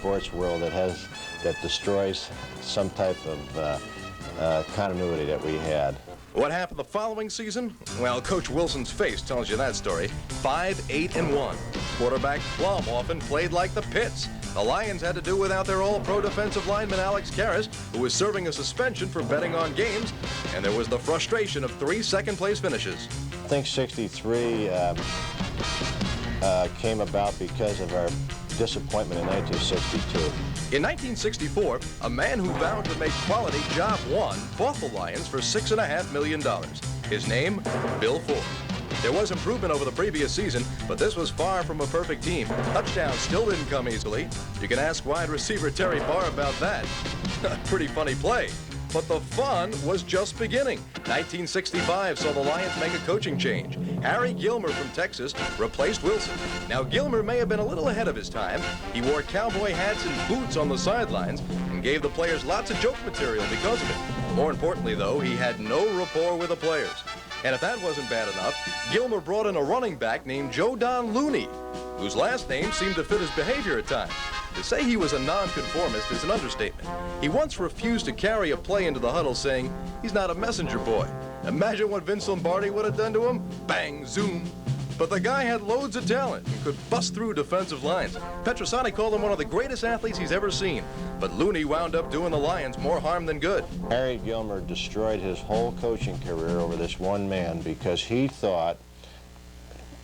sports world that destroys some type of continuity that we had. What happened the following season? Well, Coach Wilson's face tells you that story. 5-8-1. Quarterback Plum often played like the Pits. The Lions had to do without their all-pro defensive lineman Alex Karras, who was serving a suspension for betting on games, and there was the frustration of 3 second-place finishes. I think '63 came about because of our disappointment in 1962. In 1964, a man who vowed to make quality job one bought the Lions for $6.5 million. His name, Bill Ford. There was improvement over the previous season, but this was far from a perfect team. Touchdowns still didn't come easily. You can ask wide receiver Terry Barr about that. Pretty funny play. But the fun was just beginning. 1965 saw the Lions make a coaching change. Harry Gilmer from Texas replaced Wilson. Now, Gilmer may have been a little ahead of his time. He wore cowboy hats and boots on the sidelines and gave the players lots of joke material because of it. More importantly, though, he had no rapport with the players. And if that wasn't bad enough, Gilmer brought in a running back named Joe Don Looney, whose last name seemed to fit his behavior at times. To say he was a nonconformist is an understatement. He once refused to carry a play into the huddle, saying he's not a messenger boy. Imagine what Vince Lombardi would have done to him. Bang, zoom. But the guy had loads of talent and could bust through defensive lines. Petrosani called him one of the greatest athletes he's ever seen. But Looney wound up doing the Lions more harm than good. Harry Gilmer destroyed his whole coaching career over this one man because he thought,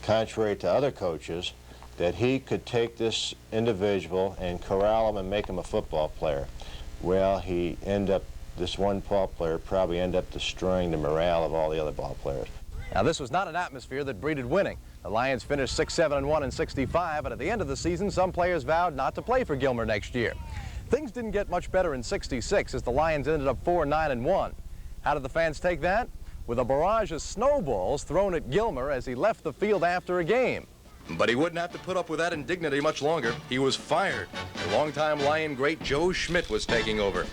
contrary to other coaches, that he could take this individual and corral him and make him a football player. Well, this one ball player probably ended up destroying the morale of all the other ball players. Now, this was not an atmosphere that breeded winning. The Lions finished 6-7-1 in '65, but at the end of the season, some players vowed not to play for Gilmer next year. Things didn't get much better in '66 as the Lions ended up 4-9-1. How did the fans take that? With a barrage of snowballs thrown at Gilmer as he left the field after a game. But he wouldn't have to put up with that indignity much longer. He was fired. The longtime Lion great Joe Schmidt was taking over.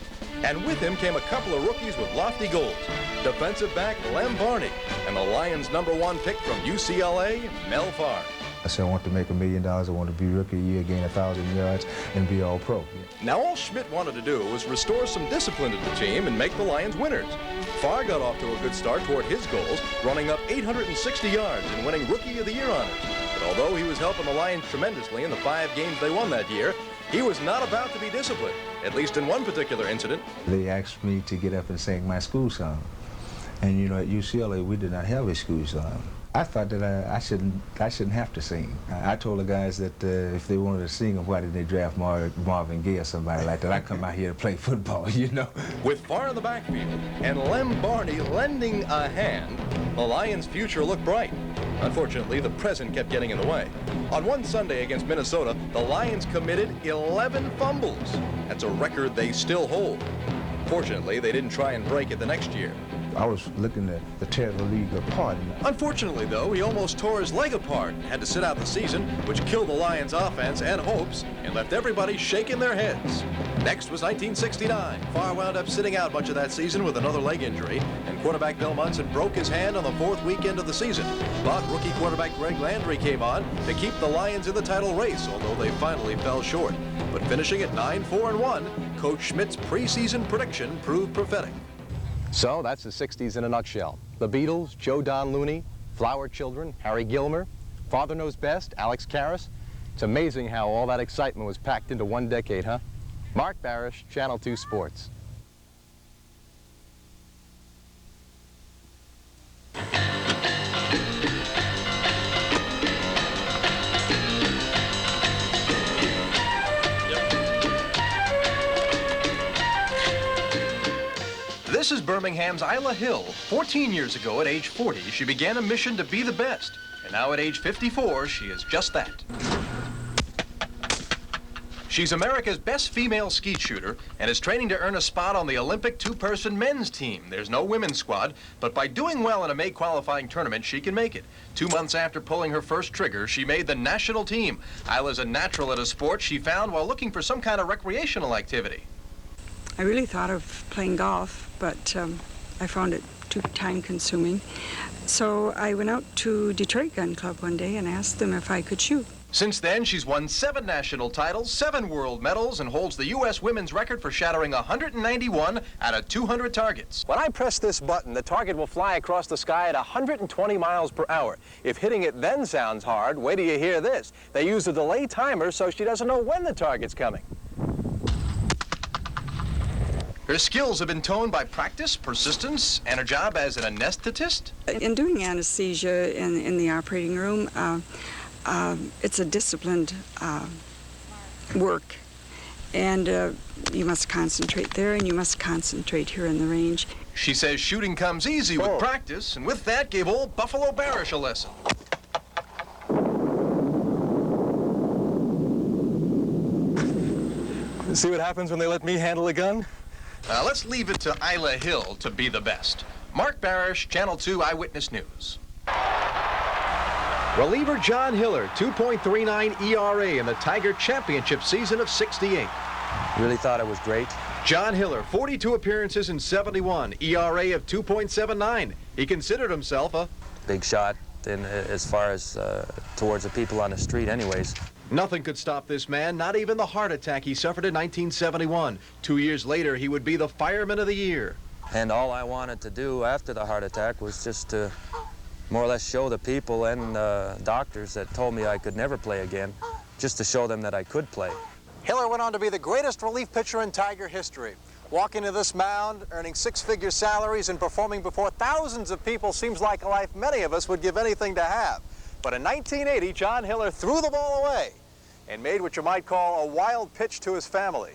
And with him came a couple of rookies with lofty goals. Defensive back Lem Barney and the Lions' #1 pick from UCLA, Mel Farr. I said I want to make $1 million. I want to be rookie of the year, gain 1,000 yards, and be all pro. Now all Schmidt wanted to do was restore some discipline to the team and make the Lions winners. Farr got off to a good start toward his goals, running up 860 yards and winning Rookie of the Year honors. But although he was helping the Lions tremendously in the 5 games they won that year, he was not about to be disciplined, at least in one particular incident. They asked me to get up and sing my school song. And you know, at UCLA, we did not have a school song. I thought that I shouldn't have to sing. I told the guys that if they wanted to sing, why didn't they draft Marvin Gaye or somebody like that? I come out here to play football, you know. With Farr in the backfield and Lem Barney lending a hand, the Lions' future looked bright. Unfortunately, the present kept getting in the way. On one Sunday against Minnesota, the Lions committed 11 fumbles. That's a record they still hold. Fortunately, they didn't try and break it the next year. I was looking to tear the league apart. Unfortunately, though, he almost tore his leg apart and had to sit out the season, which killed the Lions' offense and hopes and left everybody shaking their heads. Next was 1969. Farr wound up sitting out much of that season with another leg injury, and quarterback Bill Munson broke his hand on the 4th weekend of the season. But rookie quarterback Greg Landry came on to keep the Lions in the title race, although they finally fell short. But finishing at 9-4-1, Coach Schmidt's preseason prediction proved prophetic. So that's the 60s in a nutshell. The Beatles, Joe Don Looney, Flower Children, Harry Gilmer, Father Knows Best, Alex Karras. It's amazing how all that excitement was packed into one decade, huh? Mark Barish, Channel 2 Sports. This is Birmingham's Isla Hill. 14 years ago, at age 40, she began a mission to be the best. And now at age 54, she is just that. She's America's best female skeet shooter and is training to earn a spot on the Olympic 2-person men's team. There's no women's squad, but by doing well in a May qualifying tournament, she can make it. 2 months after pulling her first trigger, she made the national team. Isla's a natural at a sport she found while looking for some kind of recreational activity. I really thought of playing golf, but I found it too time-consuming. So I went out to Detroit Gun Club one day and asked them if I could shoot. Since then, she's won 7 national titles, 7 world medals, and holds the U.S. women's record for shattering 191 out of 200 targets. When I press this button, the target will fly across the sky at 120 miles per hour. If hitting it then sounds hard, wait till you hear this. They use a delay timer so she doesn't know when the target's coming. Her skills have been toned by practice, persistence, and her job as an anesthetist. In doing anesthesia in the operating room, it's a disciplined work, and you must concentrate there and you must concentrate here in the range. She says shooting comes easy with practice, and with that gave old Buffalo Barish a lesson. See what happens when they let me handle a gun? Let's leave it to Isla Hill to be the best. Mark Barish, Channel 2 Eyewitness News. Reliever John Hiller, 2.39 ERA in the Tiger Championship season of '68. Really thought it was great. John Hiller, 42 appearances in '71, ERA of 2.79. He considered himself a Big shot in, as far as towards the people on the street anyways. Nothing could stop this man, not even the heart attack he suffered in 1971. 2 years later, he would be the Fireman of the Year. And all I wanted to do after the heart attack was just to more or less show the people and doctors that told me I could never play again, just to show them that I could play. Hiller went on to be the greatest relief pitcher in Tiger history. Walking to this mound, earning 6-figure salaries, and performing before thousands of people seems like a life many of us would give anything to have. But in 1980, John Hiller threw the ball away and made what you might call a wild pitch to his family.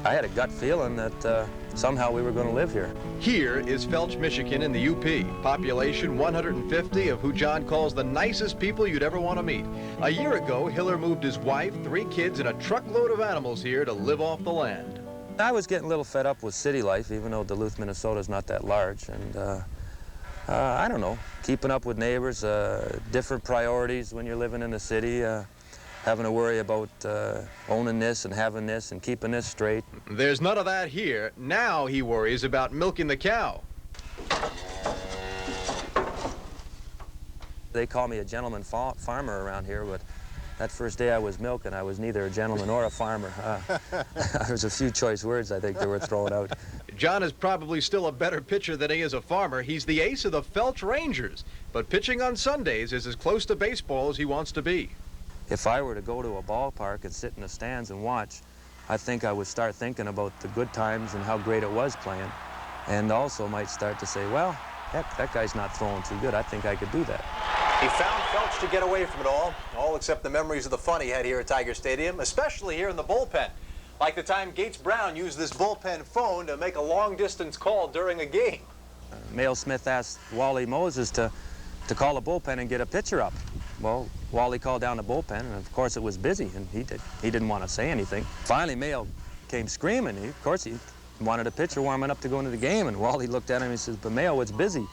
I had a gut feeling that somehow we were going to live here. Here is Felch, Michigan in the UP. Population 150, of who John calls the nicest people you'd ever want to meet. A year ago, Hiller moved his wife, 3 kids, and a truckload of animals here to live off the land. I was getting a little fed up with city life, even though Duluth, Minnesota is not that large. And I don't know, keeping up with neighbors, different priorities when you're living in the city, having to worry about owning this and having this and keeping this straight. There's none of that here. Now he worries about milking the cow. They call me a gentleman farmer around here, but that first day I was milking, I was neither a gentleman or a farmer. There was a few choice words I think they were throwing out. John is probably still a better pitcher than he is a farmer. He's the ace of the Felch Rangers, but pitching on Sundays is as close to baseball as he wants to be. If I were to go to a ballpark and sit in the stands and watch, I think I would start thinking about the good times and how great it was playing, and also might start to say, well, heck, that guy's not throwing too good. I think I could do that. He found Felch to get away from it all except the memories of the fun he had here at Tiger Stadium, especially here in the bullpen. Like the time Gates Brown used this bullpen phone to make a long-distance call during a game. Mayo Smith asked Wally Moses to call a bullpen and get a pitcher up. Well, Wally called down the bullpen, and of course it was busy, and he didn't want to say anything. Finally, Mayo came screaming. Of course, he wanted a pitcher warming up to go into the game, and Wally looked at him and he says, "But Mayo, it's busy."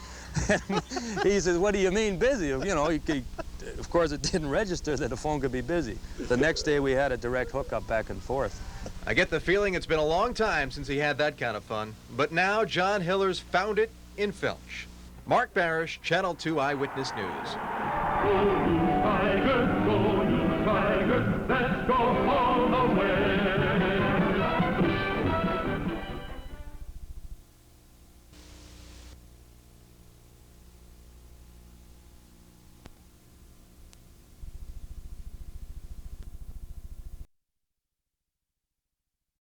He says, "What do you mean busy?" You know, of course it didn't register that the phone could be busy. The next day we had a direct hookup back and forth. I get the feeling it's been a long time since he had that kind of fun. But now John Hiller's found it in Felch. Mark Barish, Channel 2 Eyewitness News. Go, you Tigers, let's go home.